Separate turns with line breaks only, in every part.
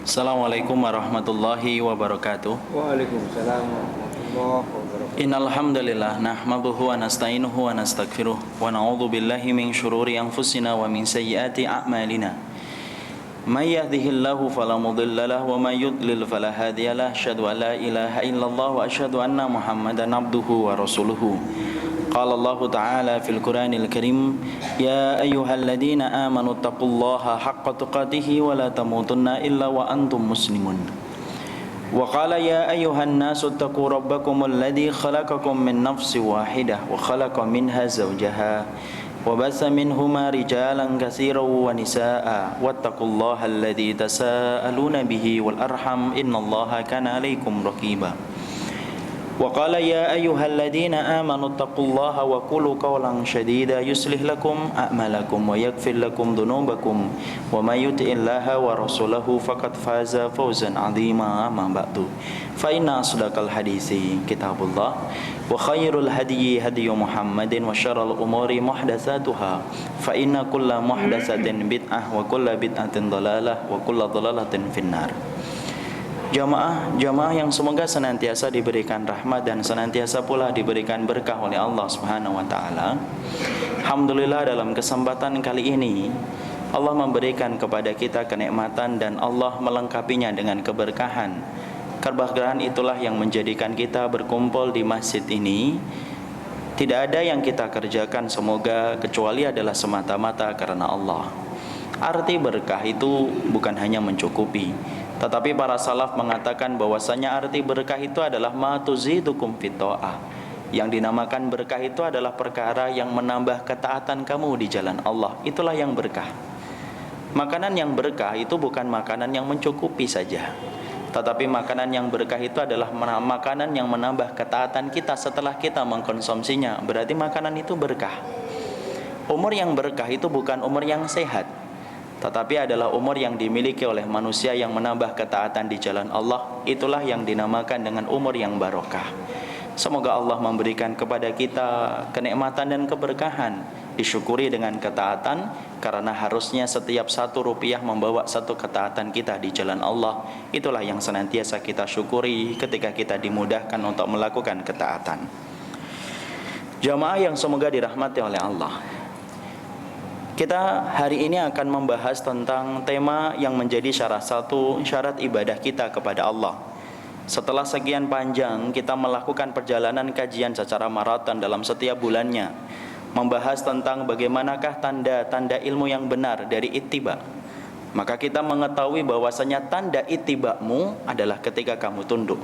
Assalamualaikum warahmatullahi wabarakatuh.
Waalaikumsalam warahmatullahi wabarakatuh.
Innal hamdalillah nahmaduhu wa nasta'inuhu wa nastaghfiruh wa na'udzu billahi min shururi anfusina wa min sayyiati a'malina. May yahdihillahu fala mudilla lahu wa may yudlil fala hadiya lahu. Asyhadu an la ilaha illallah wa asyhadu anna Muhammadan abduhu wa rasuluhu. Qala Allah Ta'ala fil Qur'anil Karim, ya ayyuhalladzina amanu taqullaha haqqa tuqatih wa la tamutunna illa wa antum muslimun. Wa qala ya ayyuhan nasu taqu rabbakumul ladzi khalaqakum min nafsin wahidah wa khalaqa minha zawjaha wa bassa minhuma rijalan katsiran wa nisaa'a wattaqullaha alladzi tasaaluna bihi wal arham innallaha kana 'alaikum raqiba. Wa qala ya ayyuhalladzina amanu taqullaha wa qulu qawlan shadida yuslih lakum a'malakum wa yaghfir lakum dhunubakum wa may yuti'illaha wa rasulahu faqad faza fawzan 'azima. Amma ba'du, fa inna asdaqal haditsi kitabullah wa khairul hadyi hadyu Muhammadin wa syarrul umuri muhdatsatuha fa inna kulla muhdatsatin bid'ah wa kulla bid'atin dhalalah wa kulla dhalalatin finnar. Jamaah yang semoga senantiasa diberikan rahmat dan senantiasa pula diberikan berkah oleh Allah Subhanahu wa taala. Alhamdulillah, dalam kesempatan kali ini Allah memberikan kepada kita kenikmatan dan Allah melengkapinya dengan keberkahan. Keberkahan itulah yang menjadikan kita berkumpul di masjid ini. Tidak ada yang kita kerjakan semoga kecuali adalah semata-mata karena Allah. Arti berkah itu bukan hanya mencukupi, tetapi para salaf mengatakan bahwasanya arti berkah itu adalah ma tuzidukum fit ta'ah. Yang dinamakan berkah itu adalah perkara yang menambah ketaatan kamu di jalan Allah. Itulah yang berkah. Makanan yang berkah itu bukan makanan yang mencukupi saja, tetapi makanan yang berkah itu adalah makanan yang menambah ketaatan kita setelah kita mengkonsumsinya. Berarti makanan itu berkah. Umur yang berkah itu bukan umur yang sehat, tetapi adalah umur yang dimiliki oleh manusia yang menambah ketaatan di jalan Allah. Itulah yang dinamakan dengan umur yang barokah. Semoga Allah memberikan kepada kita kenikmatan dan keberkahan, disyukuri dengan ketaatan, karena harusnya setiap 1 rupiah membawa 1 ketaatan kita di jalan Allah. Itulah yang senantiasa kita syukuri ketika kita dimudahkan untuk melakukan ketaatan. Jamaah yang semoga dirahmati oleh Allah, kita hari ini akan membahas tentang tema yang menjadi salah satu syarat ibadah kita kepada Allah. Setelah sekian panjang kita melakukan perjalanan kajian secara maraton dalam setiap bulannya, membahas tentang bagaimanakah tanda-tanda ilmu yang benar dari ittiba. Maka kita mengetahui bahwasanya tanda ittiba'mu adalah ketika kamu tunduk.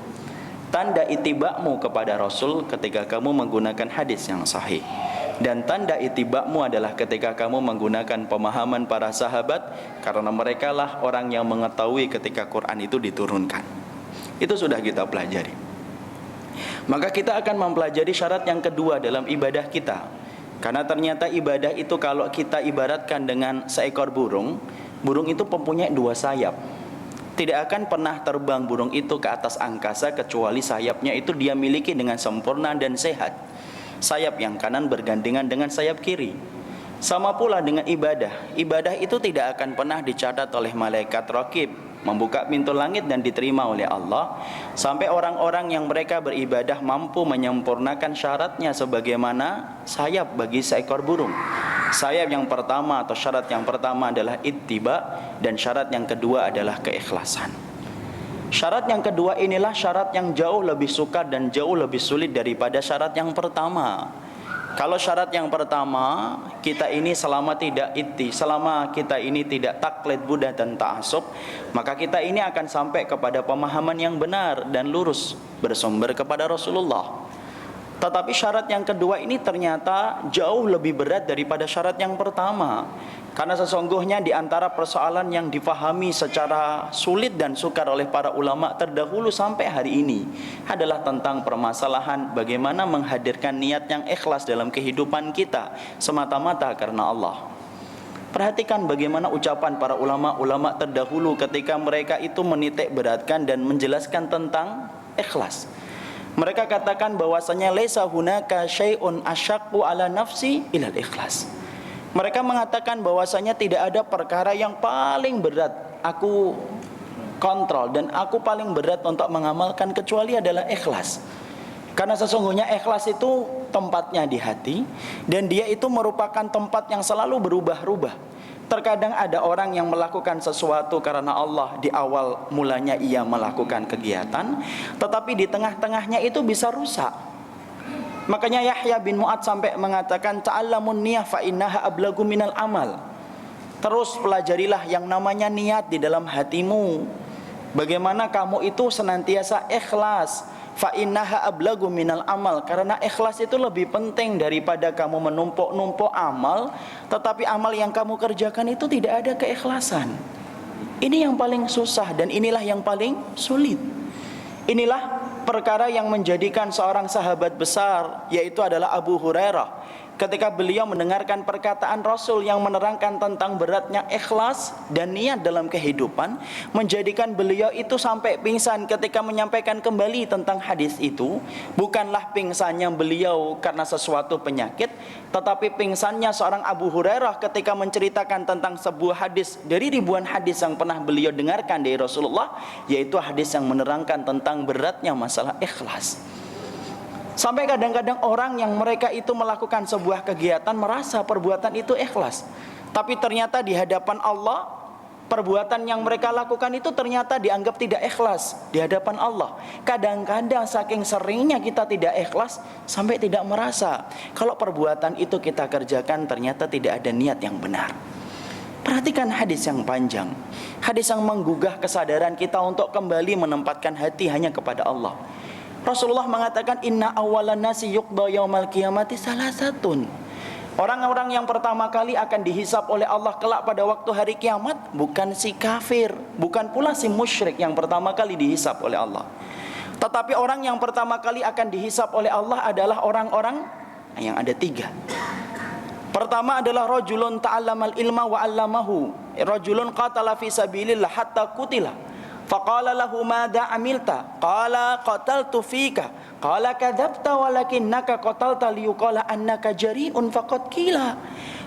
Tanda ittiba'mu kepada Rasul ketika kamu menggunakan hadis yang sahih. Dan tanda ittiba'mu adalah ketika kamu menggunakan pemahaman para sahabat, karena mereka lah orang yang mengetahui ketika Quran itu diturunkan. Itu sudah kita pelajari. Maka kita akan mempelajari syarat yang kedua dalam ibadah kita. Karena ternyata ibadah itu kalau kita ibaratkan dengan seekor burung, burung itu mempunyai 2 sayap. Tidak akan pernah terbang burung itu ke atas angkasa kecuali sayapnya itu dia miliki dengan sempurna dan sehat. Sayap yang kanan bergandengan dengan sayap kiri. Sama pula dengan ibadah. Ibadah itu tidak akan pernah dicatat oleh malaikat raqib, membuka pintu langit dan diterima oleh Allah, sampai orang-orang yang mereka beribadah mampu menyempurnakan syaratnya sebagaimana sayap bagi seekor burung. Sayap yang pertama atau syarat yang pertama adalah ittiba, dan syarat yang kedua adalah keikhlasan. Syarat yang kedua inilah syarat yang jauh lebih sukar dan jauh lebih sulit daripada syarat yang pertama. Kalau syarat yang pertama, kita ini selama kita ini tidak taklid Buddha dan ta'assub, maka kita ini akan sampai kepada pemahaman yang benar dan lurus bersumber kepada Rasulullah. Tetapi syarat yang kedua ini ternyata jauh lebih berat daripada syarat yang pertama. Karena sesungguhnya di antara persoalan yang difahami secara sulit dan sukar oleh para ulama terdahulu sampai hari ini adalah tentang permasalahan bagaimana menghadirkan niat yang ikhlas dalam kehidupan kita semata-mata karena Allah. Perhatikan bagaimana ucapan para ulama-ulama terdahulu ketika mereka itu menitik beratkan dan menjelaskan tentang ikhlas. Mereka katakan bahwasanya laisa hunaka syai'un asyaqqu ala nafsi ilal ikhlas. Mereka mengatakan bahwasanya tidak ada perkara yang paling berat aku kontrol, dan aku paling berat untuk mengamalkan kecuali adalah ikhlas. Karena sesungguhnya ikhlas itu tempatnya di hati, dan dia itu merupakan tempat yang selalu berubah-ubah. Terkadang ada orang yang melakukan sesuatu karena Allah, di awal mulanya ia melakukan kegiatan, tetapi di tengah-tengahnya itu bisa rusak. Makanya Yahya bin Mu'adz sampai mengatakan, ta'allamun niyah fa innaha ablagu minal amal. Terus pelajarilah yang namanya niat di dalam hatimu. Bagaimana kamu itu senantiasa ikhlas. Fa innaha ablagu minal amal. Karena ikhlas itu lebih penting daripada kamu menumpuk-numpuk amal, tetapi amal yang kamu kerjakan itu tidak ada keikhlasan. Ini yang paling susah, dan inilah yang paling sulit. Inilah perkara yang menjadikan seorang sahabat besar, yaitu adalah Abu Hurairah, ketika beliau mendengarkan perkataan Rasul yang menerangkan tentang beratnya ikhlas dan niat dalam kehidupan, menjadikan beliau itu sampai pingsan ketika menyampaikan kembali tentang hadis itu. Bukanlah pingsannya beliau karena sesuatu penyakit, tetapi pingsannya seorang Abu Hurairah ketika menceritakan tentang sebuah hadis dari ribuan hadis yang pernah beliau dengarkan dari Rasulullah, yaitu hadis yang menerangkan tentang beratnya masalah ikhlas. Sampai kadang-kadang orang yang mereka itu melakukan sebuah kegiatan merasa perbuatan itu ikhlas, tapi ternyata di hadapan Allah, perbuatan yang mereka lakukan itu ternyata dianggap tidak ikhlas di hadapan Allah. Kadang-kadang saking seringnya kita tidak ikhlas, sampai tidak merasa kalau perbuatan itu kita kerjakan ternyata tidak ada niat yang benar. Perhatikan hadis yang panjang, hadis yang menggugah kesadaran kita untuk kembali menempatkan hati hanya kepada Allah. Rasulullah mengatakan, inna awalan nasi yuqda yaumal qiyamati salasatun. Orang-orang yang pertama kali akan dihisap oleh Allah kelak pada waktu hari kiamat bukan si kafir, bukan pula si musyrik yang pertama kali dihisap oleh Allah. Tetapi orang yang pertama kali akan dihisap oleh Allah adalah orang-orang yang ada tiga. Pertama adalah rajulun ta'allamal ilma wa 'allamahu, rajulun qatala fi sabilillah hatta qutila. Faqala lahu madza amilta? Qala qataltu fika. Qala kadzabta walakinnaka qatalta liyuqala annaka jari'un faqad qila.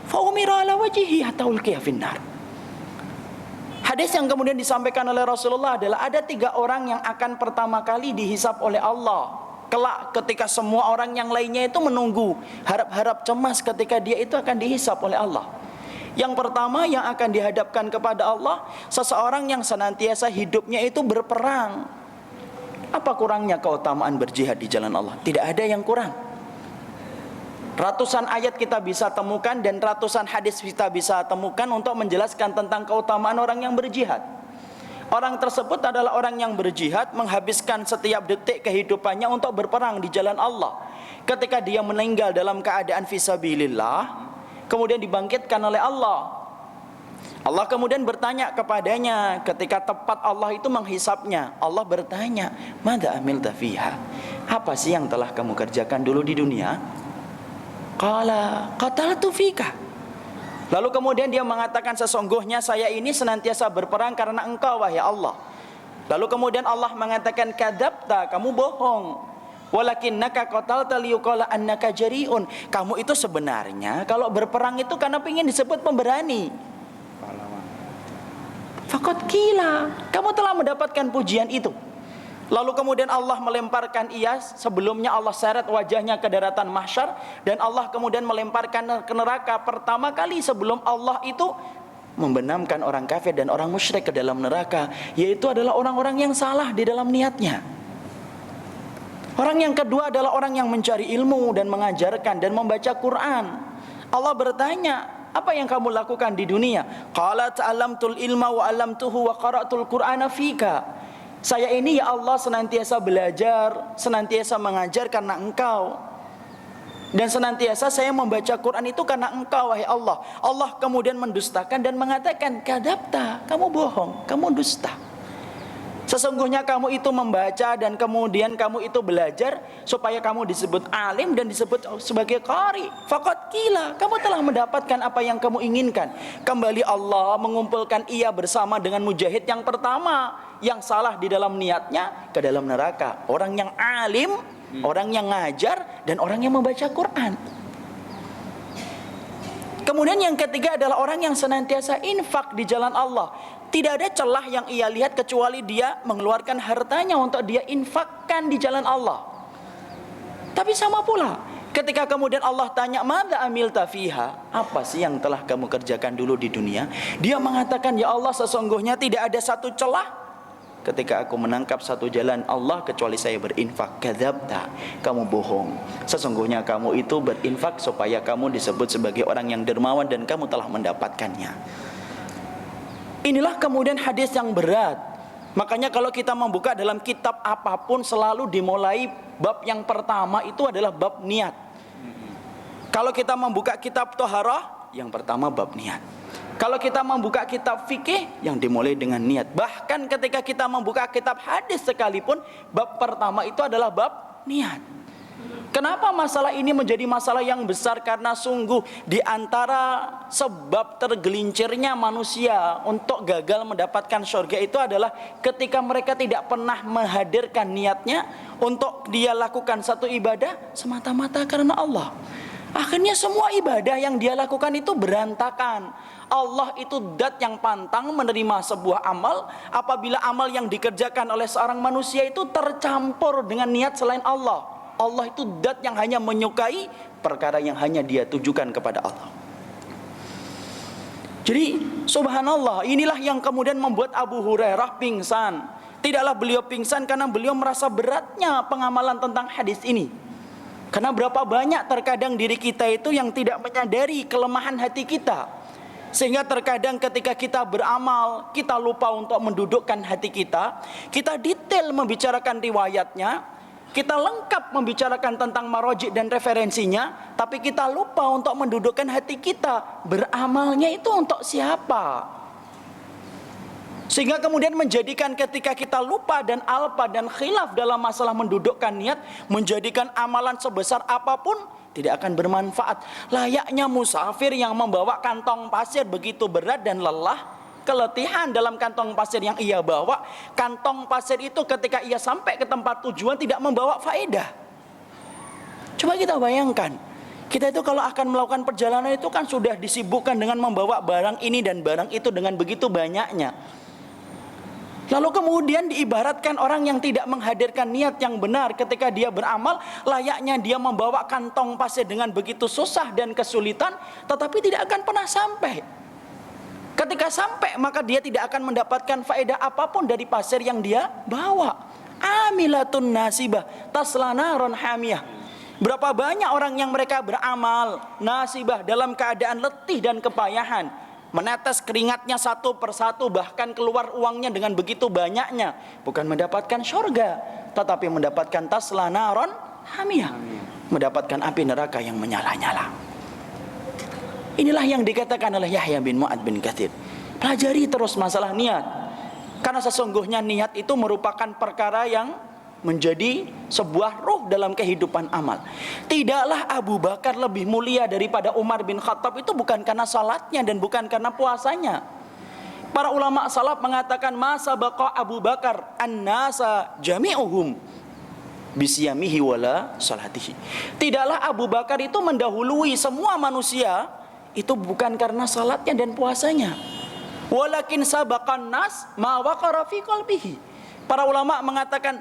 Fa umira ala wajhihi hatta ulqiya finnar. Hadis yang kemudian disampaikan oleh Rasulullah adalah ada tiga orang yang akan pertama kali dihisap oleh Allah kelak, ketika semua orang yang lainnya itu menunggu, harap-harap cemas ketika dia itu akan dihisap oleh Allah. Yang pertama yang akan dihadapkan kepada Allah, seseorang yang senantiasa hidupnya itu berperang. Apa kurangnya keutamaan berjihad di jalan Allah? Tidak ada yang kurang. Ratusan ayat kita bisa temukan dan ratusan hadis kita bisa temukan untuk menjelaskan tentang keutamaan orang yang berjihad. Orang tersebut adalah orang yang berjihad, menghabiskan setiap detik kehidupannya untuk berperang di jalan Allah. Ketika dia meninggal dalam keadaan fisabilillah, kemudian dibangkitkan oleh Allah. Allah kemudian bertanya kepadanya ketika tepat Allah itu menghisapnya. Allah bertanya, "Madza amilta fiha?" Apa sih yang telah kamu kerjakan dulu di dunia? Qala qataltu fika. Lalu kemudian dia mengatakan, sesungguhnya saya ini senantiasa berperang karena engkau wahai Allah. Lalu kemudian Allah mengatakan, kadzabta, kamu bohong. Walakinnaka qatalta liyuqala annaka jari'un. Kamu itu sebenarnya kalau berperang itu karena ingin disebut pemberani. Faqad qila, kamu telah mendapatkan pujian itu. Lalu kemudian Allah melemparkan ia, sebelumnya Allah seret wajahnya ke daratan mahsyar, dan Allah kemudian melemparkan ke neraka pertama kali sebelum Allah itu membenamkan orang kafir dan orang musyrik ke dalam neraka, yaitu adalah orang-orang yang salah di dalam niatnya. Orang yang kedua adalah orang yang mencari ilmu dan mengajarkan dan membaca Quran. Allah bertanya, apa yang kamu lakukan di dunia? Qala ta'allamtul ilma wa 'allamtuhu wa qara'tul Qur'ana fika. Saya ini ya Allah senantiasa belajar, senantiasa mengajar karena engkau, dan senantiasa saya membaca Quran itu karena engkau wahai Allah. Allah kemudian mendustakan dan mengatakan, kadzabta, kamu bohong, kamu dusta. Sesungguhnya kamu itu membaca dan kemudian kamu itu belajar supaya kamu disebut alim dan disebut sebagai qari. Faqad qila, kamu telah mendapatkan apa yang kamu inginkan. Kembali Allah mengumpulkan ia bersama dengan mujahid yang pertama, yang salah di dalam niatnya, ke dalam neraka. Orang yang alim, orang yang ngajar, dan orang yang membaca Quran. Kemudian yang ketiga adalah orang yang senantiasa infak di jalan Allah. Tidak ada celah yang ia lihat kecuali dia mengeluarkan hartanya untuk dia infakkan di jalan Allah. Tapi sama pula, ketika kemudian Allah tanya, "Madza amilta fiha?" Apa sih yang telah kamu kerjakan dulu di dunia? Dia mengatakan, "Ya Allah, sesungguhnya tidak ada satu celah ketika aku menangkap satu jalan Allah kecuali saya berinfak." Kadzabta, kamu bohong. Sesungguhnya kamu itu berinfak supaya kamu disebut sebagai orang yang dermawan dan kamu telah mendapatkannya. Inilah kemudian hadis yang berat. Makanya kalau kita membuka dalam kitab apapun selalu dimulai bab yang pertama itu adalah bab niat. Kalau kita membuka kitab Thaharah, yang pertama bab niat. Kalau kita membuka kitab fikih, yang dimulai dengan niat. Bahkan ketika kita membuka kitab hadis sekalipun, bab pertama itu adalah bab niat. Kenapa masalah ini menjadi masalah yang besar? Karena sungguh di antara sebab tergelincirnya manusia untuk gagal mendapatkan surga itu adalah ketika mereka tidak pernah menghadirkan niatnya untuk dia lakukan satu ibadah semata-mata karena Allah. Akhirnya semua ibadah yang dia lakukan itu berantakan. Allah itu zat yang pantang menerima sebuah amal apabila amal yang dikerjakan oleh seorang manusia itu tercampur dengan niat selain Allah. Allah itu zat yang hanya menyukai perkara yang hanya dia tujukan kepada Allah. Jadi subhanallah, inilah yang kemudian membuat Abu Hurairah pingsan. Tidaklah beliau pingsan karena beliau merasa beratnya pengamalan tentang hadis ini. Karena berapa banyak terkadang diri kita itu yang tidak menyadari kelemahan hati kita. Sehingga terkadang ketika kita beramal, kita lupa untuk mendudukkan hati kita. Kita detail membicarakan riwayatnya, kita lengkap membicarakan tentang marojik dan referensinya, tapi kita lupa untuk mendudukkan hati kita. Beramalnya itu untuk siapa? Sehingga kemudian menjadikan ketika kita lupa dan alpa dan khilaf dalam masalah mendudukkan niat, menjadikan amalan sebesar apapun tidak akan bermanfaat. Layaknya musafir yang membawa kantong pasir begitu berat dan lelah, keletihan dalam kantong pasir yang ia bawa. Kantong pasir itu ketika ia sampai ke tempat tujuan tidak membawa faedah. Coba kita bayangkan, kita itu kalau akan melakukan perjalanan itu kan sudah disibukkan dengan membawa barang ini dan barang itu dengan begitu banyaknya. Lalu kemudian diibaratkan orang yang tidak menghadirkan niat yang benar ketika dia beramal, layaknya dia membawa kantong pasir dengan begitu susah dan kesulitan, tetapi tidak akan pernah sampai. Ketika sampai maka dia tidak akan mendapatkan faedah apapun dari pasir yang dia bawa. Amilatun nasibah tasla naron hamiyah. Berapa banyak orang yang mereka beramal nasibah dalam keadaan letih dan kepayahan, menetes keringatnya satu persatu, bahkan keluar uangnya dengan begitu banyaknya, bukan mendapatkan surga, tetapi mendapatkan tasla naron hamiyah, mendapatkan api neraka yang menyala-nyala. Inilah yang dikatakan oleh Yahya bin Mu'ad bin Katsir. Pelajari terus masalah niat. Karena sesungguhnya niat itu merupakan perkara yang menjadi sebuah ruh dalam kehidupan amal. Tidaklah Abu Bakar lebih mulia daripada Umar bin Khattab itu bukan karena salatnya dan bukan karena puasanya. Para ulama salaf mengatakan masa baqa Abu Bakar an-nasa jami'uhum bisyamihi wala salatihi. Tidaklah Abu Bakar itu mendahului semua manusia itu bukan karena salatnya dan puasanya. Walakin sabaqan nas ma waqara fi qalbihi. Para ulama mengatakan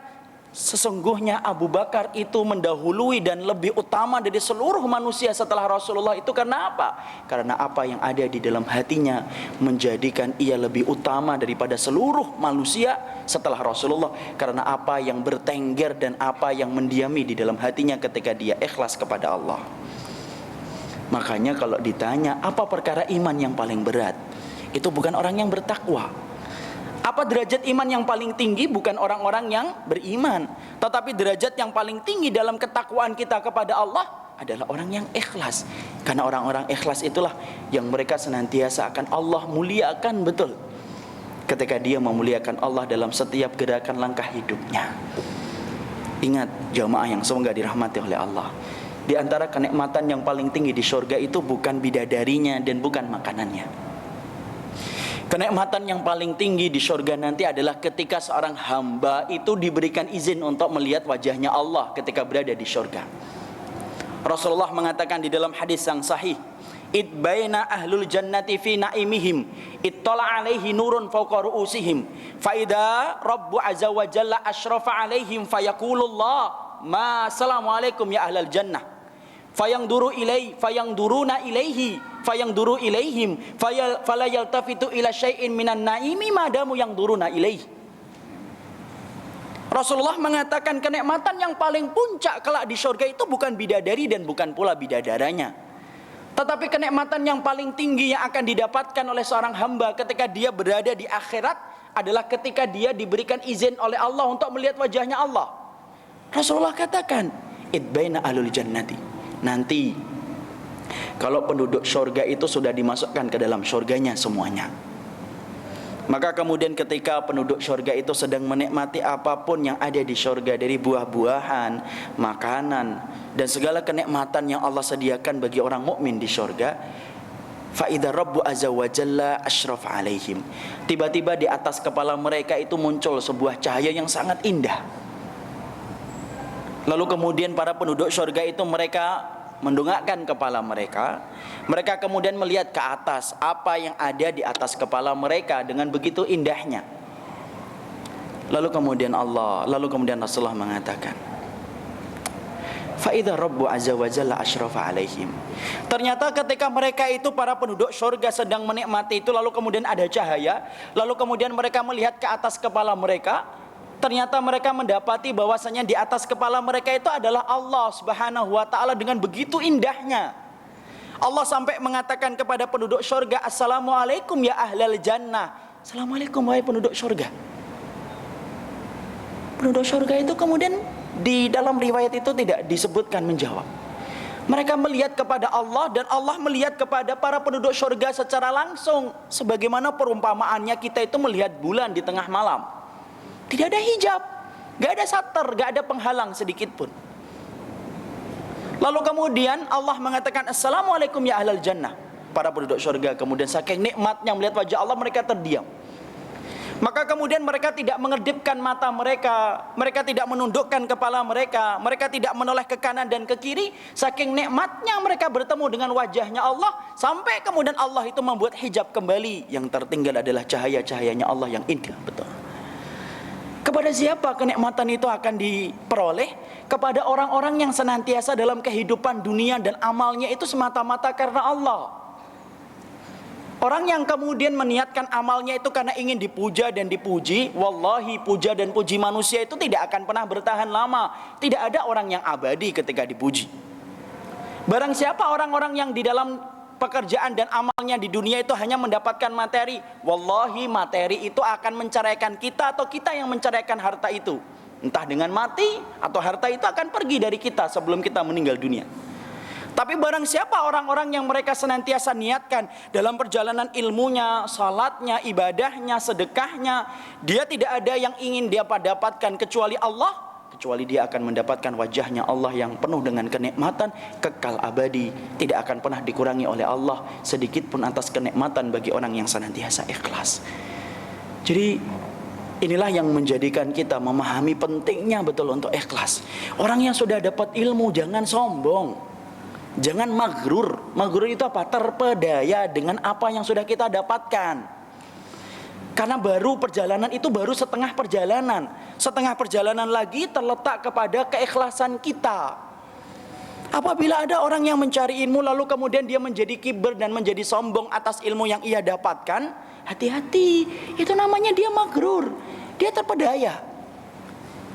sesungguhnya Abu Bakar itu mendahului dan lebih utama dari seluruh manusia setelah Rasulullah itu karena apa? Karena apa yang ada di dalam hatinya menjadikan ia lebih utama daripada seluruh manusia setelah Rasulullah. Karena apa yang bertengger dan apa yang mendiami di dalam hatinya ketika dia ikhlas kepada Allah. Makanya kalau ditanya apa perkara iman yang paling berat, itu bukan orang yang bertakwa. Apa derajat iman yang paling tinggi? Bukan orang-orang yang beriman, tetapi derajat yang paling tinggi dalam ketakwaan kita kepada Allah adalah orang yang ikhlas. Karena orang-orang ikhlas itulah yang mereka senantiasa akan Allah muliakan betul ketika dia memuliakan Allah dalam setiap gerakan langkah hidupnya. Ingat jamaah yang semoga dirahmati oleh Allah, di antara kenikmatan yang paling tinggi di surga itu bukan bidadarinya dan bukan makanannya. Kenikmatan yang paling tinggi di surga nanti adalah ketika seorang hamba itu diberikan izin untuk melihat wajahnya Allah ketika berada di surga. Rasulullah mengatakan di dalam hadis yang sahih, id baina ahlul jannati fi naimihim ittala alaihi nurun fawqa ru'usihim fa idza rabbu azza wa jalla asyrafa alaihim fayaqulullah ma assalamualaikum ya ahlal jannah fayangduruna ilaihi fayangduru ilaihim fala yaltafitu ila syai'in minan naimi madamu yangduruna ilaihi. Rasulullah mengatakan kenikmatan yang paling puncak kelak di surga itu bukan bidadari dan bukan pula bidadaranya, tetapi kenikmatan yang paling tinggi yang akan didapatkan oleh seorang hamba ketika dia berada di akhirat adalah ketika dia diberikan izin oleh Allah untuk melihat wajahnya Allah. Rasulullah katakan, idbaina ahlul jannati. Nanti kalau penduduk surga itu sudah dimasukkan ke dalam surganya semuanya, maka kemudian ketika penduduk surga itu sedang menikmati apapun yang ada di surga dari buah-buahan, makanan, dan segala kenikmatan yang Allah sediakan bagi orang mukmin di surga, fa idza rabbu azza wa jalla asyraf alaihim. Tiba-tiba di atas kepala mereka itu muncul sebuah cahaya yang sangat indah. Lalu kemudian para penduduk surga itu mereka mendongakkan kepala mereka. Mereka kemudian melihat ke atas apa yang ada di atas kepala mereka dengan begitu indahnya. Lalu kemudian Rasulullah mengatakan, fa idza rabbu azza wa jalla asyrafa alaihim. Ternyata ketika mereka itu para penduduk surga sedang menikmati itu, lalu kemudian ada cahaya, lalu kemudian mereka melihat ke atas kepala mereka. Ternyata mereka mendapati bahwasanya di atas kepala mereka itu adalah Allah Subhanahu wa taala dengan begitu indahnya. Allah sampai mengatakan kepada penduduk surga, assalamualaikum ya ahlal jannah. Assalamualaikum wahai penduduk surga. Penduduk surga itu kemudian di dalam riwayat itu tidak disebutkan menjawab. Mereka melihat kepada Allah dan Allah melihat kepada para penduduk surga secara langsung, sebagaimana perumpamaannya kita itu melihat bulan di tengah malam. Tidak ada hijab, gak ada satar, gak ada penghalang sedikit pun. Lalu kemudian Allah mengatakan assalamualaikum ya ahlal jannah. Para penduduk surga kemudian saking nikmatnya melihat wajah Allah, mereka terdiam. Maka kemudian mereka tidak mengedipkan mata mereka, mereka tidak menundukkan kepala mereka, mereka tidak menoleh ke kanan dan ke kiri. Saking nikmatnya mereka bertemu dengan wajahnya Allah, sampai kemudian Allah itu membuat hijab kembali. Yang tertinggal adalah cahaya-cahayanya Allah yang indah betul. Kepada siapa kenikmatan itu akan diperoleh? Kepada orang-orang yang senantiasa dalam kehidupan dunia dan amalnya itu semata-mata karena Allah. Orang yang kemudian meniatkan amalnya itu karena ingin dipuja dan dipuji, wallahi puja dan puji manusia itu tidak akan pernah bertahan lama. Tidak ada orang yang abadi ketika dipuji. Barang siapa orang-orang yang di dalam pekerjaan dan amalnya di dunia itu hanya mendapatkan materi, wallahi materi itu akan menceraikan kita atau kita yang menceraikan harta itu. Entah dengan mati atau harta itu akan pergi dari kita sebelum kita meninggal dunia. Tapi barang siapa orang-orang yang mereka senantiasa niatkan dalam perjalanan ilmunya, salatnya, ibadahnya, sedekahnya, dia tidak ada yang ingin dia dapatkan kecuali Allah, kecuali dia akan mendapatkan wajahnya Allah yang penuh dengan kenikmatan kekal abadi, tidak akan pernah dikurangi oleh Allah sedikit pun atas kenikmatan bagi orang yang senantiasa ikhlas. Jadi inilah yang menjadikan kita memahami pentingnya betul untuk ikhlas. Orang yang sudah dapat ilmu jangan sombong, jangan maghrur. Maghrur itu apa? Terpedaya dengan apa yang sudah kita dapatkan. Karena baru perjalanan itu baru setengah perjalanan. Setengah perjalanan lagi terletak kepada keikhlasan kita. Apabila ada orang yang mencari ilmu lalu kemudian dia menjadi kiber dan menjadi sombong atas ilmu yang ia dapatkan, hati-hati, itu namanya dia maghrur, dia terpedaya.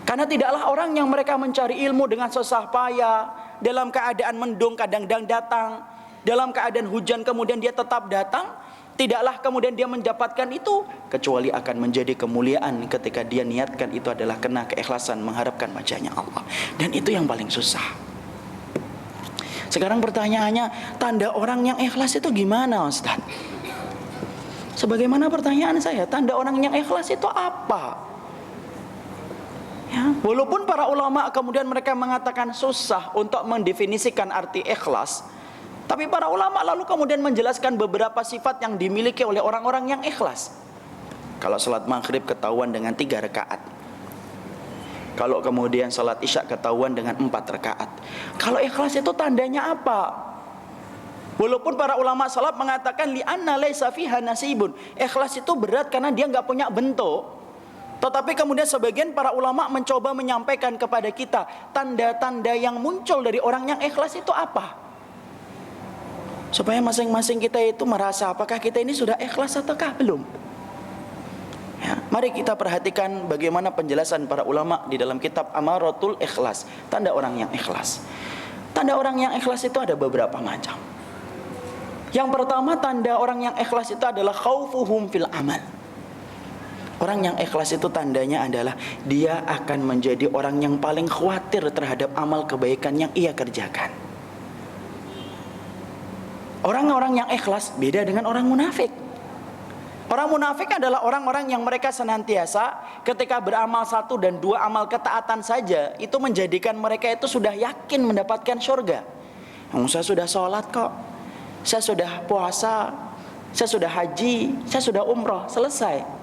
Karena tidaklah orang yang mereka mencari ilmu dengan susah payah, dalam keadaan mendung kadang-kadang datang, dalam keadaan hujan kemudian dia tetap datang, tidaklah kemudian dia mendapatkan itu kecuali akan menjadi kemuliaan ketika dia niatkan itu adalah kena keikhlasan mengharapkan wajahnya Allah. Dan itu yang paling susah. Sekarang pertanyaannya, tanda orang yang ikhlas itu gimana, Ustaz? Sebagaimana pertanyaan saya, tanda orang yang ikhlas itu apa? Ya, walaupun para ulama kemudian mereka mengatakan susah untuk mendefinisikan arti ikhlas, tapi para ulama lalu kemudian menjelaskan beberapa sifat yang dimiliki oleh orang-orang yang ikhlas. Kalau salat maghrib ketahuan dengan 3 rakaat. Kalau kemudian salat isya ketahuan dengan 4 rakaat. Kalau ikhlas itu tandanya apa? Walaupun para ulama salaf mengatakan li'anna laisa fiha nasibun, ikhlas itu berat karena dia nggak punya bentuk. Tetapi kemudian sebagian para ulama mencoba menyampaikan kepada kita tanda-tanda yang muncul dari orang yang ikhlas itu apa, supaya masing-masing kita itu merasa apakah kita ini sudah ikhlas ataukah belum. Ya, mari kita perhatikan bagaimana penjelasan para ulama di dalam kitab Amaratul Ikhlas, tanda orang yang ikhlas. Tanda orang yang ikhlas itu ada beberapa macam. Yang pertama, tanda orang yang ikhlas itu adalah khaufuhum fil amal. Orang yang ikhlas itu tandanya adalah dia akan menjadi orang yang paling khawatir terhadap amal kebaikan yang ia kerjakan. Orang-orang yang ikhlas beda dengan orang munafik. Orang munafik adalah orang-orang yang mereka senantiasa ketika beramal 1 dan 2 amal ketaatan saja, itu menjadikan mereka itu sudah yakin mendapatkan surga. Saya sudah sholat kok, saya sudah puasa, saya sudah haji, saya sudah umroh, selesai.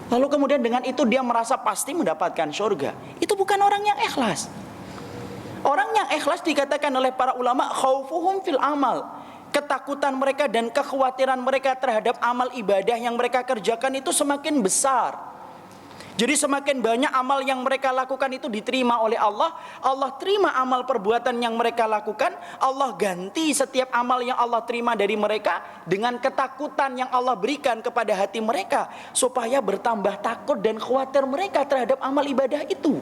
Lalu kemudian dengan itu dia merasa pasti mendapatkan surga. Itu bukan orang yang ikhlas. Orang yang ikhlas dikatakan oleh para ulama khaufuhum fil amal. Ketakutan mereka dan kekhawatiran mereka terhadap amal ibadah yang mereka kerjakan itu semakin besar. Jadi semakin banyak amal yang mereka lakukan itu diterima oleh Allah. Allah terima amal perbuatan yang mereka lakukan. Allah ganti setiap amal yang Allah terima dari mereka dengan ketakutan yang Allah berikan kepada hati mereka, supaya bertambah takut dan khawatir mereka terhadap amal ibadah itu.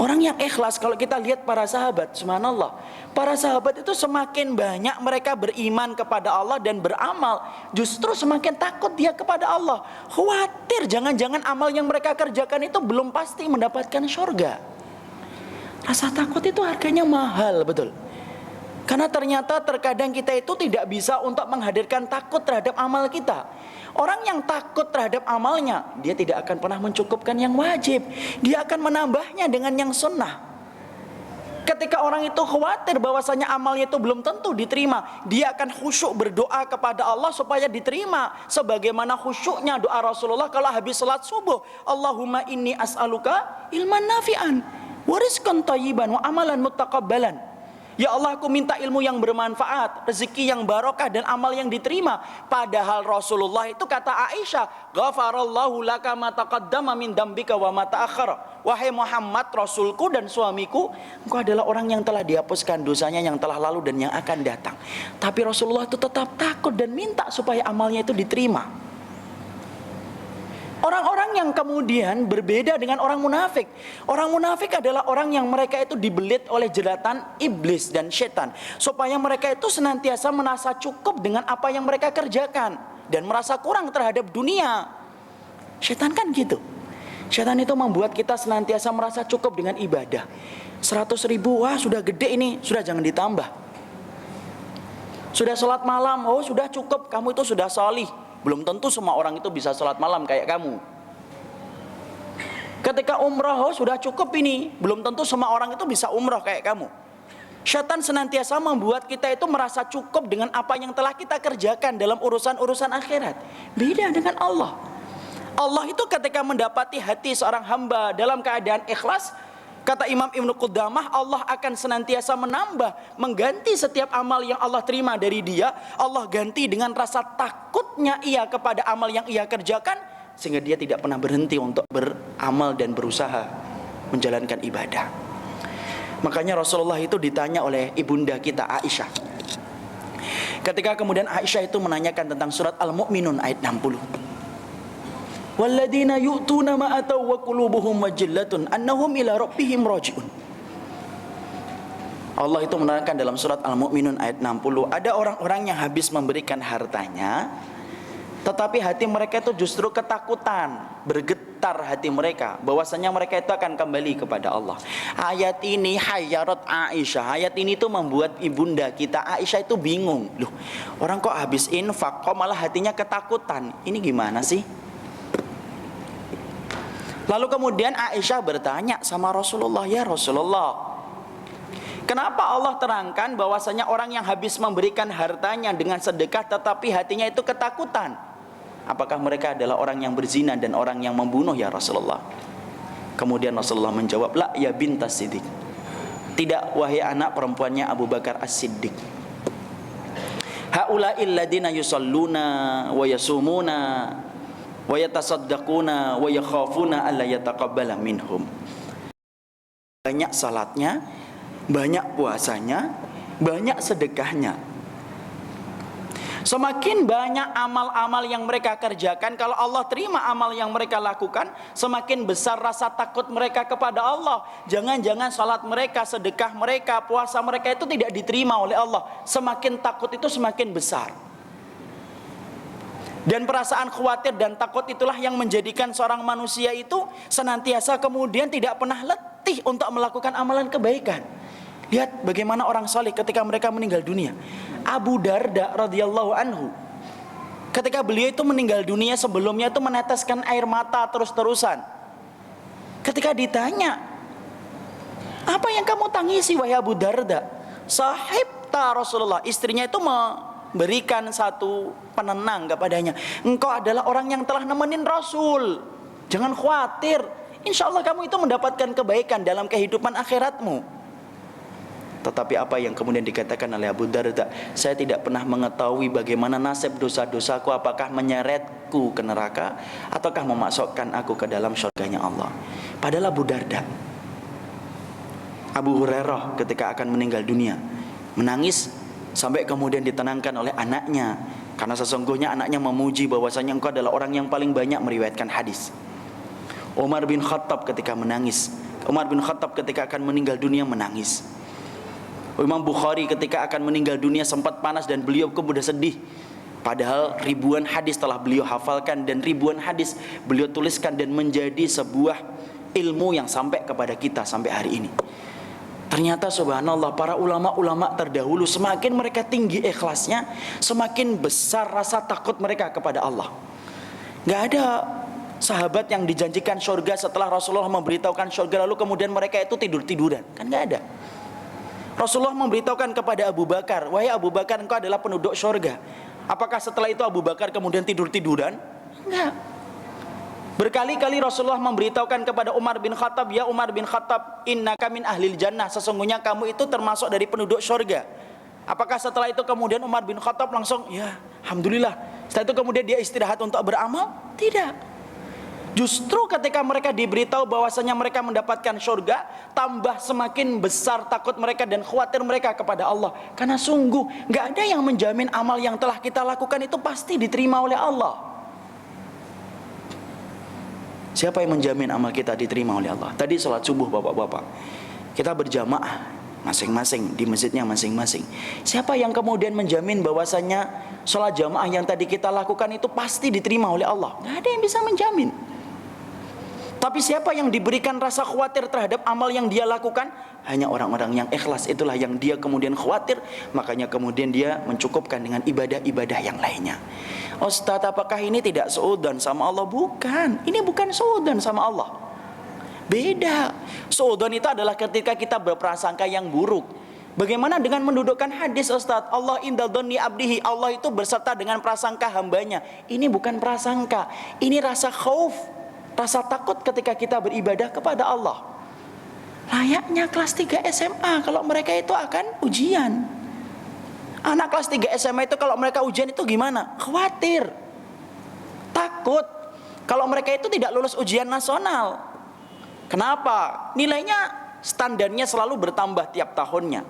Orang yang ikhlas, kalau kita lihat para sahabat, subhanallah, para sahabat itu semakin banyak mereka beriman kepada Allah dan beramal, justru semakin takut dia kepada Allah. Khawatir jangan-jangan amal yang mereka kerjakan itu belum pasti mendapatkan surga. Rasa takut itu harganya mahal, betul. Karena ternyata terkadang kita itu tidak bisa untuk menghadirkan takut terhadap amal kita. Orang yang takut terhadap amalnya, dia tidak akan pernah mencukupkan yang wajib. Dia akan menambahnya dengan yang sunnah. Ketika orang itu khawatir bahwasanya amalnya itu belum tentu diterima, dia akan khusyuk berdoa kepada Allah supaya diterima. Sebagaimana khusyuknya doa Rasulullah kalau habis salat subuh, Allahumma inni as'aluka ilman nafi'an wa rizqan thayyiban wa amalan muttaqabbalan. Ya Allah, aku minta ilmu yang bermanfaat, rezeki yang barokah dan amal yang diterima. Padahal Rasulullah itu kata Aisyah, ghafarallahu laka ma taqaddama min dambika wa ma ta'akhkhara. Wahai Muhammad, Rasulku dan suamiku, engkau adalah orang yang telah dihapuskan dosanya yang telah lalu dan yang akan datang. Tapi Rasulullah itu tetap takut dan minta supaya amalnya itu diterima. Orang-orang yang kemudian berbeda dengan orang munafik. Orang munafik adalah orang yang mereka itu dibelit oleh jeratan iblis dan setan, supaya mereka itu senantiasa merasa cukup dengan apa yang mereka kerjakan dan merasa kurang terhadap dunia. Setan kan gitu. Setan itu membuat kita senantiasa merasa cukup dengan ibadah. 100 ribu, wah sudah gede ini, sudah jangan ditambah. Sudah sholat malam, oh sudah cukup, kamu itu sudah sholih. Belum tentu semua orang itu bisa sholat malam kayak kamu. Ketika umroh, oh sudah cukup ini, belum tentu semua orang itu bisa umroh kayak kamu. Syaitan senantiasa membuat kita itu merasa cukup dengan apa yang telah kita kerjakan dalam urusan-urusan akhirat. Beda dengan Allah. Allah itu ketika mendapati hati seorang hamba dalam keadaan ikhlas, kata Imam Ibnu Qudamah, Allah akan senantiasa menambah, mengganti setiap amal yang Allah terima dari dia. Allah ganti dengan rasa takutnya ia kepada amal yang ia kerjakan, sehingga dia tidak pernah berhenti untuk beramal dan berusaha menjalankan ibadah. Makanya Rasulullah itu ditanya oleh ibunda kita Aisyah. Ketika kemudian Aisyah itu menanyakan tentang surat Al-Mu'minun ayat 60. Walladzina yu'tuna ma ataw wa qulubuhum wajillatun annahum ila rabbihim raji'un. Allah itu menerangkan dalam surat Al-Mu'minun ayat 60, ada orang-orang yang habis memberikan hartanya, tetapi hati mereka itu justru ketakutan, bergetar hati mereka bahwasanya mereka itu akan kembali kepada Allah. Ayat ini hayyarat Aisyah, ayat ini tuh membuat ibunda kita Aisyah itu bingung. Loh, orang kok habis infak kok malah hatinya ketakutan? Ini gimana sih? Lalu kemudian Aisyah bertanya sama Rasulullah, ya Rasulullah, kenapa Allah terangkan bahwasanya orang yang habis memberikan hartanya dengan sedekah tetapi hatinya itu ketakutan? Apakah mereka adalah orang yang berzina dan orang yang membunuh ya Rasulullah? Kemudian Rasulullah menjawab, la ya bintas Siddiq. Tidak, wahai anak perempuannya Abu Bakar As-Siddiq. Haula'il ladina yusalluna wa yasumuna wa yatasaddaquna wa yakhafuna alla yataqabbala minhum. Banyak salatnya, banyak puasanya, banyak sedekahnya. Semakin banyak amal-amal yang mereka kerjakan, kalau Allah terima amal yang mereka lakukan, semakin besar rasa takut mereka kepada Allah. Jangan-jangan salat mereka, sedekah mereka, puasa mereka itu tidak diterima oleh Allah. Semakin takut itu semakin besar. Dan perasaan khawatir dan takut itulah yang menjadikan seorang manusia itu senantiasa kemudian tidak pernah letih untuk melakukan amalan kebaikan. Lihat bagaimana orang saleh ketika mereka meninggal dunia. Abu Darda radhiyallahu anhu, ketika beliau itu meninggal dunia, sebelumnya itu meneteskan air mata terus-terusan. Ketika ditanya, apa yang kamu tangisi wahai Abu Darda? Sahibta Rasulullah, istrinya itu memberikan satu penenang kepadanya. Engkau adalah orang yang telah nemenin Rasul. Jangan khawatir, insya Allah kamu itu mendapatkan kebaikan dalam kehidupan akhiratmu. Tetapi apa yang kemudian dikatakan oleh Abu Darda? Saya tidak pernah mengetahui bagaimana nasib dosa-dosaku, apakah menyeretku ke neraka ataukah memasukkan aku ke dalam surganya Allah. Padahal Abu Darda, Abu Hurairah ketika akan meninggal dunia menangis sampai kemudian ditenangkan oleh anaknya, karena sesungguhnya anaknya memuji bahwasanya engkau adalah orang yang paling banyak meriwayatkan hadis. Umar bin Khattab ketika menangis, Umar bin Khattab ketika akan meninggal dunia menangis. Imam Bukhari ketika akan meninggal dunia sempat panas dan beliau kemudian sedih. Padahal ribuan hadis telah beliau hafalkan dan ribuan hadis beliau tuliskan dan menjadi sebuah ilmu yang sampai kepada kita sampai hari ini. Ternyata subhanallah, para ulama-ulama terdahulu semakin mereka tinggi ikhlasnya, semakin besar rasa takut mereka kepada Allah. Gak ada sahabat yang dijanjikan surga setelah Rasulullah memberitahukan surga lalu kemudian mereka itu tidur-tiduran. Kan gak ada. Rasulullah memberitahukan kepada Abu Bakar, wahai Abu Bakar, engkau adalah penduduk surga. Apakah setelah itu Abu Bakar kemudian tidur-tiduran? Enggak. Berkali-kali Rasulullah memberitahukan kepada Umar bin Khattab, ya Umar bin Khattab, innaka min ahlil jannah, sesungguhnya kamu itu termasuk dari penduduk surga. Apakah setelah itu kemudian Umar bin Khattab langsung, ya alhamdulillah, setelah itu kemudian dia istirahat untuk beramal? Tidak. Justru ketika mereka diberitahu bahwasanya mereka mendapatkan surga, tambah semakin besar takut mereka dan khawatir mereka kepada Allah. Karena sungguh gak ada yang menjamin amal yang telah kita lakukan itu pasti diterima oleh Allah. Siapa yang menjamin amal kita diterima oleh Allah? Tadi sholat subuh bapak-bapak, kita berjamaah masing-masing di masjidnya masing-masing. Siapa yang kemudian menjamin bahwasanya sholat jamaah yang tadi kita lakukan itu pasti diterima oleh Allah? Gak ada yang bisa menjamin. Tapi siapa yang diberikan rasa khawatir terhadap amal yang dia lakukan? Hanya orang-orang yang ikhlas, itulah yang dia kemudian khawatir. Makanya kemudian dia mencukupkan dengan ibadah-ibadah yang lainnya. Ustaz, apakah ini tidak suudzon sama Allah? Bukan, ini bukan suudzon sama Allah. Beda. Suudzon itu adalah ketika kita berprasangka yang buruk. Bagaimana dengan mendudukkan hadis Ustaz? Allah inda dhonni abdihi, Allah itu berserta dengan prasangka hambanya. Ini bukan prasangka, ini rasa khauf, rasa takut ketika kita beribadah kepada Allah. Layaknya kelas 3 SMA kalau mereka itu akan ujian. Anak kelas 3 SMA itu kalau mereka ujian itu gimana? Khawatir, takut kalau mereka itu tidak lulus ujian nasional. Kenapa? Nilainya, standarnya selalu bertambah tiap tahunnya.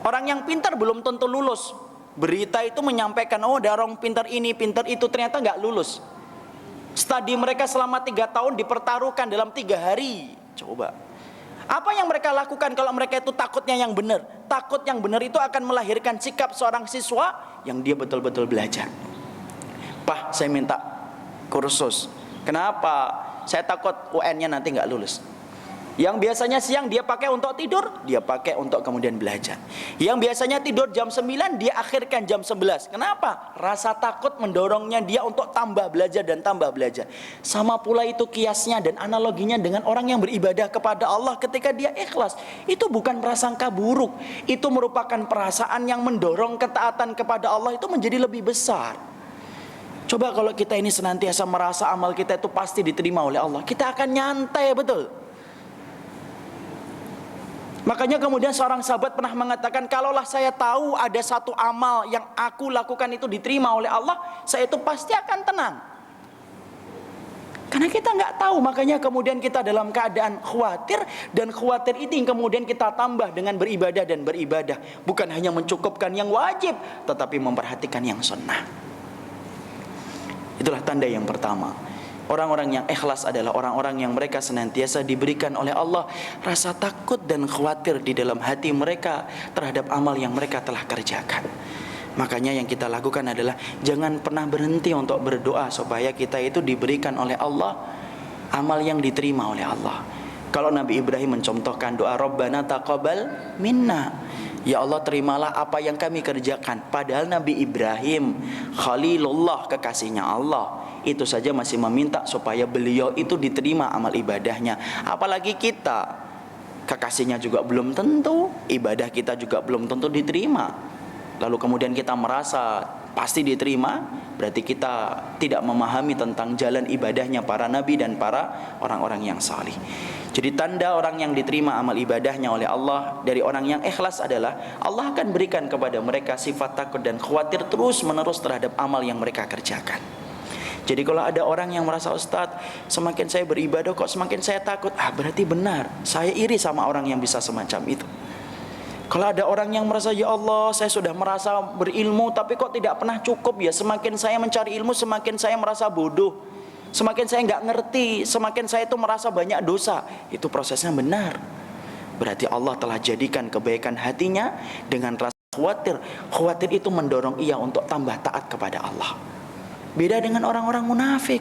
Orang yang pintar belum tentu lulus. Berita itu menyampaikan, oh ada orang pintar ini, pintar itu, ternyata nggak lulus. Studi mereka selama 3 tahun dipertaruhkan dalam 3 hari. Coba, apa yang mereka lakukan kalau mereka itu takutnya yang benar? Takut yang benar itu akan melahirkan sikap seorang siswa yang dia betul-betul belajar. Pak, saya minta kursus. Kenapa? Saya takut UN-nya nanti nggak lulus. Yang biasanya siang dia pakai untuk tidur, dia pakai untuk kemudian belajar. Yang biasanya tidur jam 9, dia akhirkan jam 11. Kenapa? Rasa takut mendorongnya dia untuk tambah belajar dan tambah belajar. Sama pula itu kiasnya dan analoginya dengan orang yang beribadah kepada Allah ketika dia ikhlas. Itu bukan prasangka buruk. Itu merupakan perasaan yang mendorong ketaatan kepada Allah itu menjadi lebih besar. Coba kalau kita ini senantiasa merasa amal kita itu pasti diterima oleh Allah, kita akan nyantai betul. Makanya kemudian seorang sahabat pernah mengatakan, kalaulah saya tahu ada satu amal yang aku lakukan itu diterima oleh Allah, saya itu pasti akan tenang. Karena kita nggak tahu, makanya kemudian kita dalam keadaan khawatir, dan khawatir itu yang kemudian kita tambah dengan beribadah dan beribadah. Bukan hanya mencukupkan yang wajib, tetapi memperhatikan yang sunnah. Itulah tanda yang pertama. Orang-orang yang ikhlas adalah orang-orang yang mereka senantiasa diberikan oleh Allah rasa takut dan khawatir di dalam hati mereka terhadap amal yang mereka telah kerjakan. Makanya yang kita lakukan adalah jangan pernah berhenti untuk berdoa supaya kita itu diberikan oleh Allah amal yang diterima oleh Allah. Kalau Nabi Ibrahim mencontohkan doa Rabbana taqabbal minna, ya Allah terimalah apa yang kami kerjakan. Padahal Nabi Ibrahim Khalilullah, kekasihnya Allah, itu saja masih meminta supaya beliau itu diterima amal ibadahnya. Apalagi kita, kekasihnya juga belum tentu, ibadah kita juga belum tentu diterima. Lalu kemudian kita merasa pasti diterima, berarti kita tidak memahami tentang jalan ibadahnya para nabi dan para orang-orang yang salih. Jadi tanda orang yang diterima amal ibadahnya oleh Allah dari orang yang ikhlas adalah Allah akan berikan kepada mereka sifat takut dan khawatir terus menerus terhadap amal yang mereka kerjakan. Jadi kalau ada orang yang merasa, Ustadz, semakin saya beribadah kok semakin saya takut, berarti benar, saya iri sama orang yang bisa semacam itu. Kalau ada orang yang merasa, ya Allah saya sudah merasa berilmu tapi kok tidak pernah cukup ya, semakin saya mencari ilmu semakin saya merasa bodoh, semakin saya nggak ngerti, semakin saya itu merasa banyak dosa. Itu prosesnya benar. Berarti Allah telah jadikan kebaikan hatinya dengan rasa khawatir. Khawatir itu mendorong ia untuk tambah taat kepada Allah. Beda dengan orang-orang munafik.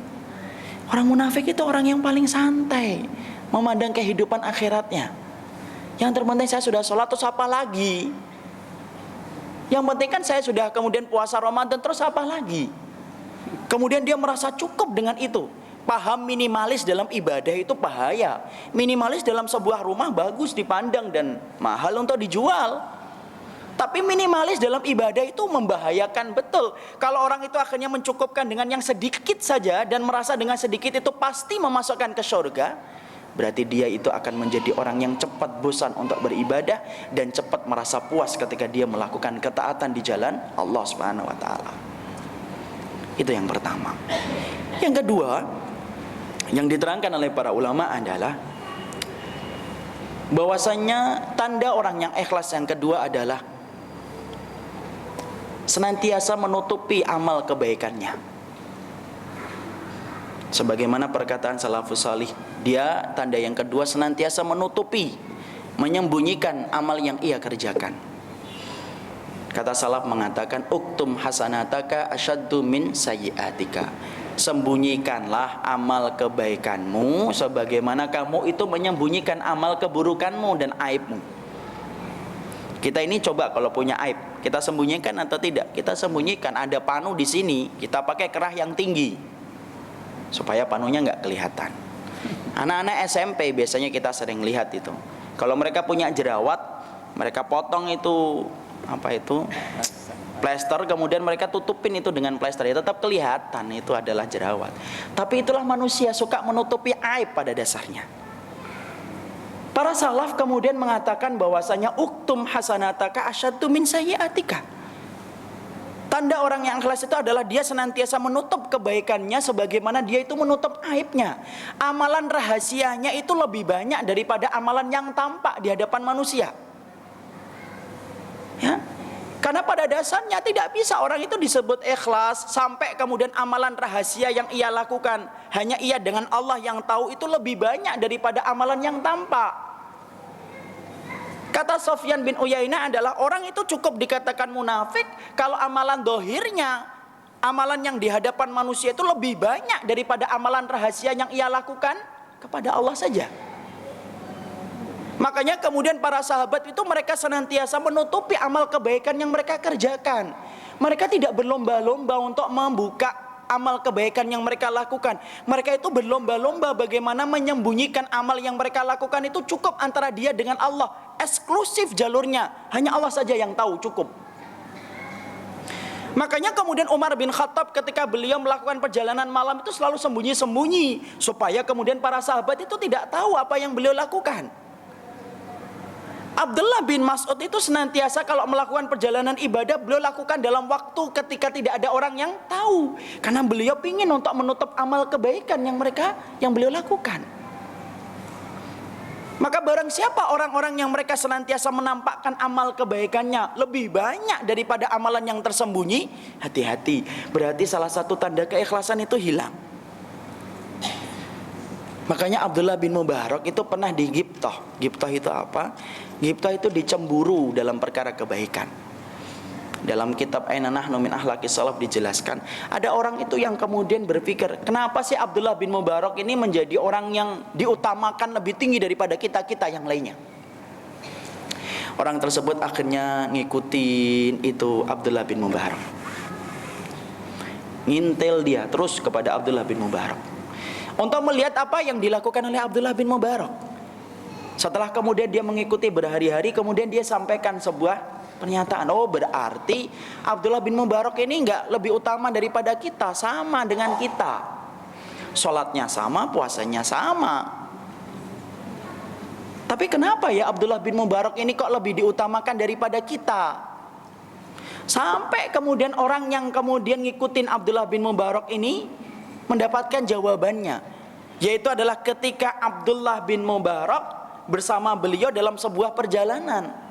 Orang munafik itu orang yang paling santai memandang kehidupan akhiratnya. Yang terpenting saya sudah sholat, terus apa lagi? Yang penting kan saya sudah kemudian puasa Ramadan, terus apa lagi? Kemudian dia merasa cukup dengan itu. Paham minimalis dalam ibadah itu bahaya. Minimalis dalam sebuah rumah bagus dipandang dan mahal untuk dijual. Tapi minimalis dalam ibadah itu membahayakan betul. Kalau orang itu akhirnya mencukupkan dengan yang sedikit saja dan merasa dengan sedikit itu pasti memasukkan ke surga, berarti dia itu akan menjadi orang yang cepat bosan untuk beribadah dan cepat merasa puas ketika dia melakukan ketaatan di jalan Allah Subhanahu wa taala. Itu yang pertama. Yang kedua, yang diterangkan oleh para ulama adalah bahwasannya tanda orang yang ikhlas yang kedua adalah senantiasa menutupi amal kebaikannya. Sebagaimana perkataan salafus salih, dia tanda yang kedua senantiasa menutupi, menyembunyikan amal yang ia kerjakan. Kata salaf mengatakan, uktum hasanataka asyaddu min sayyiatika. Sembunyikanlah amal kebaikanmu sebagaimana kamu itu menyembunyikan amal keburukanmu dan aibmu. Kita ini coba kalau punya aib, kita sembunyikan atau tidak? Kita sembunyikan. Ada panu di sini, kita pakai kerah yang tinggi supaya panunya nggak kelihatan. Anak-anak SMP biasanya kita sering lihat itu. Kalau mereka punya jerawat, mereka potong itu plester, kemudian mereka tutupin itu dengan plester, ya tetap kelihatan itu adalah jerawat. Tapi itulah manusia, suka menutupi aib pada dasarnya. Para salaf kemudian mengatakan bahwasanya uktum hasanataka asyaddu min sayyiatika. Tanda orang yang ikhlas itu adalah dia senantiasa menutup kebaikannya sebagaimana dia itu menutup aibnya. Amalan rahasianya itu lebih banyak daripada amalan yang tampak di hadapan manusia. Ya? Karena pada dasarnya tidak bisa orang itu disebut ikhlas sampai kemudian amalan rahasia yang ia lakukan hanya ia dengan Allah yang tahu itu lebih banyak daripada amalan yang tampak. Kata Sufyan bin Uyainah adalah orang itu cukup dikatakan munafik kalau amalan dohirnya, amalan yang di hadapan manusia itu lebih banyak daripada amalan rahasia yang ia lakukan kepada Allah saja. Makanya kemudian para sahabat itu mereka senantiasa menutupi amal kebaikan yang mereka kerjakan. Mereka tidak berlomba-lomba untuk membuka amal kebaikan yang mereka lakukan. Mereka itu berlomba-lomba bagaimana menyembunyikan amal yang mereka lakukan itu cukup antara dia dengan Allah. Eksklusif jalurnya, hanya Allah saja yang tahu, cukup. Makanya kemudian Umar bin Khattab ketika beliau melakukan perjalanan malam itu selalu sembunyi-sembunyi supaya kemudian para sahabat itu tidak tahu apa yang beliau lakukan. Abdullah bin Mas'ud itu senantiasa kalau melakukan perjalanan ibadah, beliau lakukan dalam waktu ketika tidak ada orang yang tahu, karena beliau ingin untuk menutup amal kebaikan yang beliau lakukan. Maka barang siapa orang-orang yang mereka senantiasa menampakkan amal kebaikannya lebih banyak daripada amalan yang tersembunyi, hati-hati, berarti salah satu tanda keikhlasan itu hilang. Makanya Abdullah bin Mubarak itu pernah digibtoh. Gibtoh itu apa? Gibtoh itu dicemburu dalam perkara kebaikan. Dalam kitab Aina Nahnu min Akhlaqis Salaf dijelaskan, ada orang itu yang kemudian berpikir, kenapa sih Abdullah bin Mubarak ini menjadi orang yang diutamakan lebih tinggi daripada kita-kita yang lainnya. Orang tersebut akhirnya ngikutin itu Abdullah bin Mubarak, ngintil dia terus kepada Abdullah bin Mubarak untuk melihat apa yang dilakukan oleh Abdullah bin Mubarak. Setelah kemudian dia mengikuti berhari-hari, kemudian dia sampaikan sebuah pernyataan, oh berarti Abdullah bin Mubarak ini enggak lebih utama daripada kita, sama dengan kita, sholatnya sama, puasanya sama. Tapi kenapa ya Abdullah bin Mubarak ini kok lebih diutamakan daripada kita? Sampai kemudian orang yang kemudian ngikutin Abdullah bin Mubarak ini mendapatkan jawabannya, yaitu adalah ketika Abdullah bin Mubarak bersama beliau dalam sebuah perjalanan.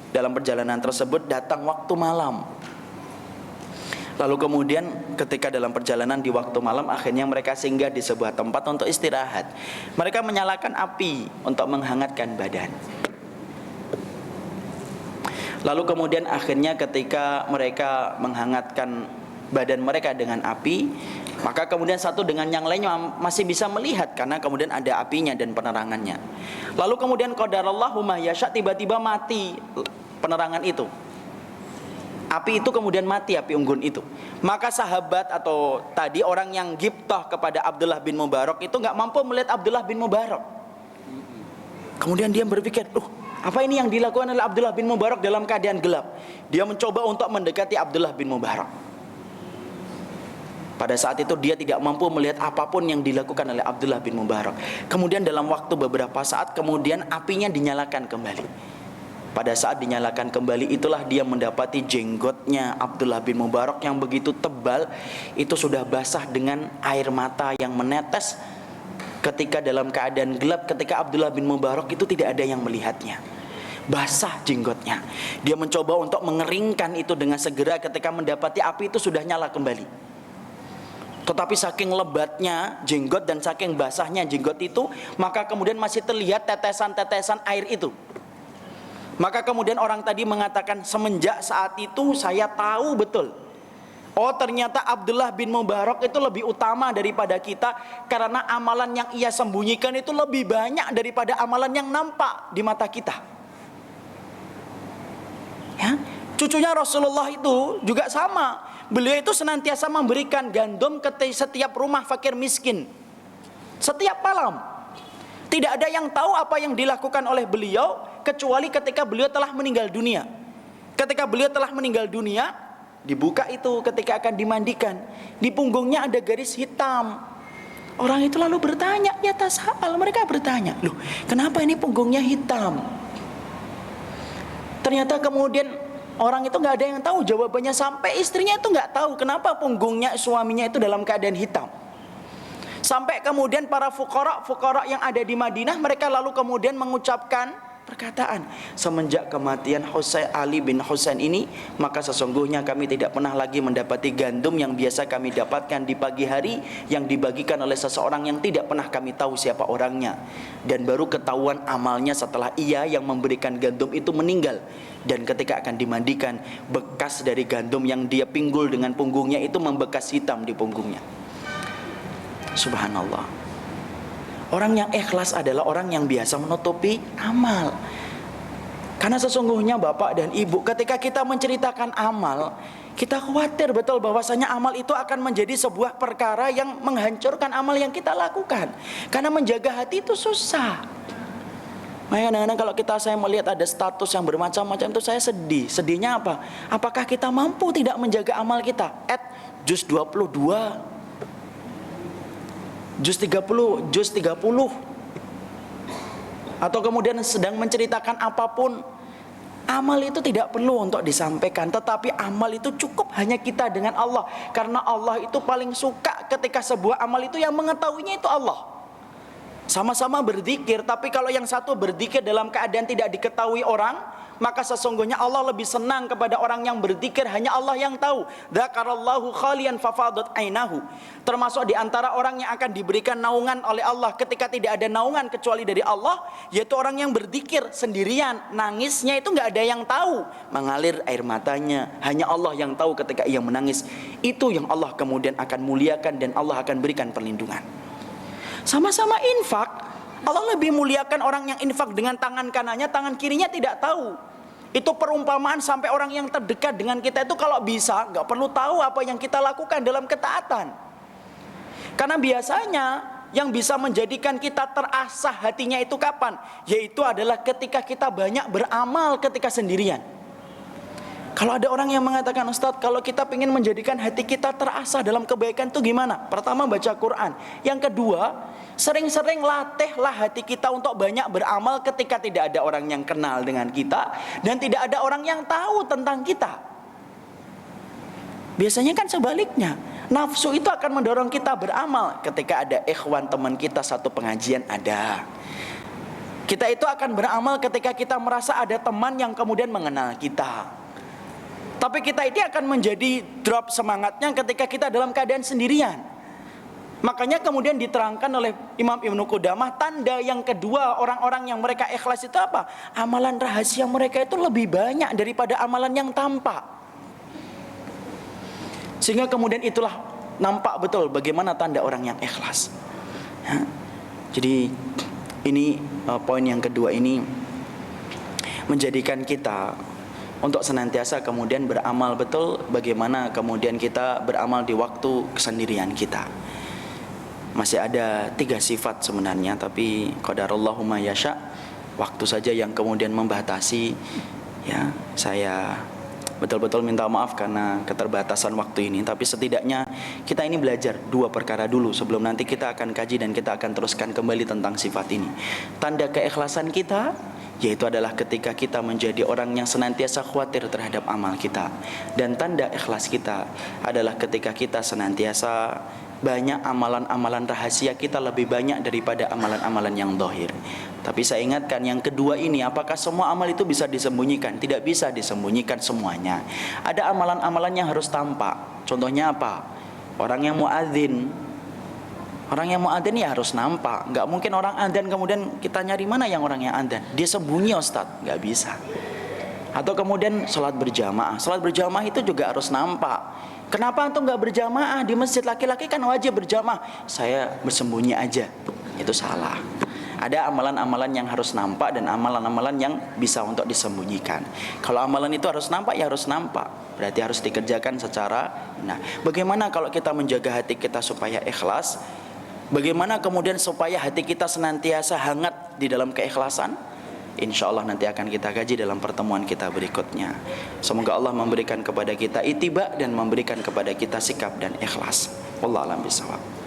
Dalam perjalanan tersebut datang waktu malam. Lalu kemudian ketika dalam perjalanan di waktu malam, akhirnya mereka singgah di sebuah tempat untuk istirahat. Mereka menyalakan api untuk menghangatkan badan. Lalu kemudian akhirnya ketika mereka menghangatkan badan mereka dengan api, maka kemudian satu dengan yang lainnya masih bisa melihat karena kemudian ada apinya dan penerangannya. Lalu kemudian qadarallahu ma yasha, tiba-tiba mati penerangan itu. Api itu kemudian mati, api unggun itu. Maka sahabat atau tadi orang yang gibtah kepada Abdullah bin Mubarak itu enggak mampu melihat Abdullah bin Mubarak. Kemudian dia berpikir, apa ini yang dilakukan oleh Abdullah bin Mubarak dalam keadaan gelap? Dia mencoba untuk mendekati Abdullah bin Mubarak. Pada saat itu dia tidak mampu melihat apapun yang dilakukan oleh Abdullah bin Mubarak. Kemudian dalam waktu beberapa saat kemudian apinya dinyalakan kembali. Pada saat dinyalakan kembali itulah dia mendapati jenggotnya Abdullah bin Mubarak yang begitu tebal, itu sudah basah dengan air mata yang menetes ketika dalam keadaan gelap, ketika Abdullah bin Mubarak itu tidak ada yang melihatnya. Basah jenggotnya. Dia mencoba untuk mengeringkan itu dengan segera ketika mendapati api itu sudah nyala kembali. Tetapi saking lebatnya jenggot dan saking basahnya jenggot itu, maka kemudian masih terlihat tetesan-tetesan air itu. Maka kemudian orang tadi mengatakan, semenjak saat itu saya tahu betul, oh ternyata Abdullah bin Mubarak itu lebih utama daripada kita, karena amalan yang ia sembunyikan itu lebih banyak daripada amalan yang nampak di mata kita. Ya, cucunya Rasulullah itu juga sama. Beliau itu senantiasa memberikan gandum ke setiap rumah fakir miskin setiap malam. Tidak ada yang tahu apa yang dilakukan oleh beliau kecuali ketika beliau telah meninggal dunia. Ketika beliau telah meninggal dunia, dibuka itu ketika akan dimandikan, di punggungnya ada garis hitam. Orang itu lalu bertanya, ya tasal, mereka bertanya, loh kenapa ini punggungnya hitam? Ternyata kemudian orang itu nggak ada yang tahu jawabannya, sampai istrinya itu nggak tahu kenapa punggungnya suaminya itu dalam keadaan hitam. Sampai kemudian para fuqara yang ada di Madinah, mereka lalu kemudian mengucapkan perkataan, semenjak kematian Ali bin Husain ini, maka sesungguhnya kami tidak pernah lagi mendapati gandum yang biasa kami dapatkan di pagi hari yang dibagikan oleh seseorang yang tidak pernah kami tahu siapa orangnya. Dan baru ketahuan amalnya setelah ia yang memberikan gandum itu meninggal. Dan ketika akan dimandikan, bekas dari gandum yang dia pinggul dengan punggungnya itu membekas hitam di punggungnya. Subhanallah. Orang yang ikhlas adalah orang yang biasa menutupi amal. Karena sesungguhnya Bapak dan Ibu, ketika kita menceritakan amal, kita khawatir betul bahwasanya amal itu akan menjadi sebuah perkara yang menghancurkan amal yang kita lakukan. Karena menjaga hati itu susah. Makanya kadang-kadang kalau saya melihat ada status yang bermacam-macam itu saya sedih. Sedihnya apa? Apakah kita mampu tidak menjaga amal kita? Juz 22, Juz 30, Juz 30. atau kemudian sedang menceritakan apapun, amal itu tidak perlu untuk disampaikan. Tetapi amal itu cukup hanya kita dengan Allah. Karena Allah itu paling suka ketika sebuah amal itu yang mengetahuinya itu Allah. Sama-sama berzikir, tapi kalau yang satu berzikir dalam keadaan tidak diketahui orang, maka sesungguhnya Allah lebih senang kepada orang yang berzikir hanya Allah yang tahu. Dzakarallahu khalian fafadat ainahu. Termasuk di antara orang yang akan diberikan naungan oleh Allah ketika tidak ada naungan kecuali dari Allah, yaitu orang yang berzikir sendirian, nangisnya itu nggak ada yang tahu, mengalir air matanya, hanya Allah yang tahu ketika ia menangis. Itu yang Allah kemudian akan muliakan dan Allah akan berikan perlindungan. Sama-sama infak, Allah lebih muliakan orang yang infak dengan tangan kanannya, tangan kirinya tidak tahu. Itu perumpamaan sampai orang yang terdekat dengan kita itu kalau bisa gak perlu tahu apa yang kita lakukan dalam ketaatan. Karena biasanya yang bisa menjadikan kita terasah hatinya itu kapan? Yaitu adalah ketika kita banyak beramal ketika sendirian. Kalau ada orang yang mengatakan, Ustadz, kalau kita ingin menjadikan hati kita terasah dalam kebaikan itu gimana? Pertama, baca Quran. Yang kedua, sering-sering latihlah hati kita untuk banyak beramal ketika tidak ada orang yang kenal dengan kita dan tidak ada orang yang tahu tentang kita. Biasanya kan sebaliknya, nafsu itu akan mendorong kita beramal ketika ada ikhwan teman kita satu pengajian ada. Kita itu akan beramal ketika kita merasa ada teman yang kemudian mengenal kita. Tapi kita ini akan menjadi drop semangatnya ketika kita dalam keadaan sendirian. Makanya kemudian diterangkan oleh Imam Ibnu Qudamah, tanda yang kedua orang-orang yang mereka ikhlas itu apa? Amalan rahasia mereka itu lebih banyak daripada amalan yang tampak. Sehingga kemudian itulah nampak betul bagaimana tanda orang yang ikhlas. Ya. Jadi ini poin yang kedua ini menjadikan kita untuk senantiasa kemudian beramal betul, bagaimana kemudian kita beramal di waktu kesendirian kita. Masih ada 3 sifat sebenarnya, tapi qadarallahu ma yasha, waktu saja yang kemudian membatasi. Ya, saya betul-betul minta maaf karena keterbatasan waktu ini. Tapi setidaknya kita ini belajar 2 perkara dulu sebelum nanti kita akan kaji dan kita akan teruskan kembali tentang sifat ini. Tanda keikhlasan kita yaitu adalah ketika kita menjadi orang yang senantiasa khawatir terhadap amal kita. Dan tanda ikhlas kita adalah ketika kita senantiasa banyak amalan-amalan rahasia kita lebih banyak daripada amalan-amalan yang zahir. Tapi saya ingatkan yang kedua ini, apakah semua amal itu bisa disembunyikan? Tidak bisa disembunyikan semuanya. Ada amalan-amalan yang harus tampak. Contohnya apa? Orang yang muadzin. Orang yang muadzin ya harus nampak. Enggak mungkin orang adzan kemudian kita nyari mana yang orang yang adzan. Dia sembunyi Ustadz, enggak bisa. Atau kemudian sholat berjamaah. Sholat berjamaah itu juga harus nampak. Kenapa antum enggak berjamaah di masjid? Laki-laki kan wajib berjamaah. Saya bersembunyi aja. Itu salah. Ada amalan-amalan yang harus nampak dan amalan-amalan yang bisa untuk disembunyikan. Kalau amalan itu harus nampak, ya harus nampak. Berarti harus dikerjakan secara. Nah, bagaimana kalau kita menjaga hati kita supaya ikhlas? Bagaimana kemudian supaya hati kita senantiasa hangat di dalam keikhlasan? Insya Allah nanti akan kita kaji dalam pertemuan kita berikutnya. Semoga Allah memberikan kepada kita ittiba dan memberikan kepada kita sikap dan ikhlas. Wallahu a'lam bishawab.